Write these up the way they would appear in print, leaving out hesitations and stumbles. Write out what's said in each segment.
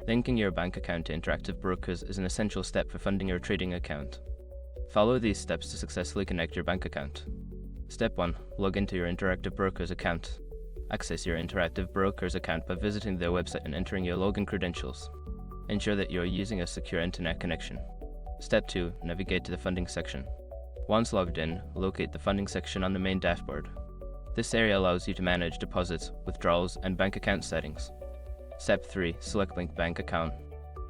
Linking your bank account to Interactive Brokers is an essential step for funding your trading account. Follow these steps to successfully connect your bank account. Step 1. Log into your Interactive Brokers account. Access your Interactive Brokers account by visiting their website and entering your login credentials. Ensure that you are using a secure internet connection. Step 2. Navigate to the funding section. Once logged in, locate the funding section on the main dashboard. This area allows you to manage deposits, withdrawals, and bank account settings. Step 3. Select Link Bank Account.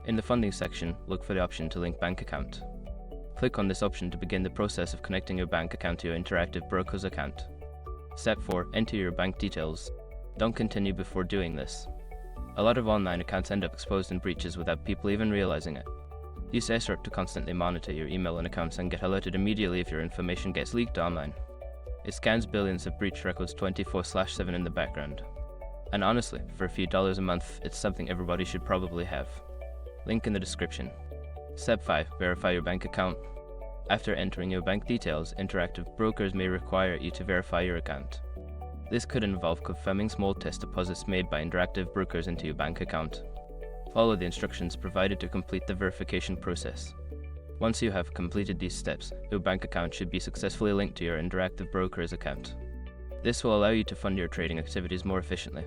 In the funding section, look for the option to link bank account. Click on this option to begin the process of connecting your bank account to your Interactive Brokers account. Step 4. Enter your bank details. Don't continue before doing this. A lot of online accounts end up exposed in breaches without people even realizing it. Use SROC to constantly monitor your email and accounts and get alerted immediately if your information gets leaked online. It scans billions of breach records 24/7 in the background. And honestly, for a few dollars a month, it's something everybody should probably have. Link in the description. Step 5. Verify your bank account. After entering your bank details, Interactive Brokers may require you to verify your account. This could involve confirming small test deposits made by Interactive Brokers into your bank account. Follow the instructions provided to complete the verification process. Once you have completed these steps, your bank account should be successfully linked to your Interactive Brokers account. This will allow you to fund your trading activities more efficiently.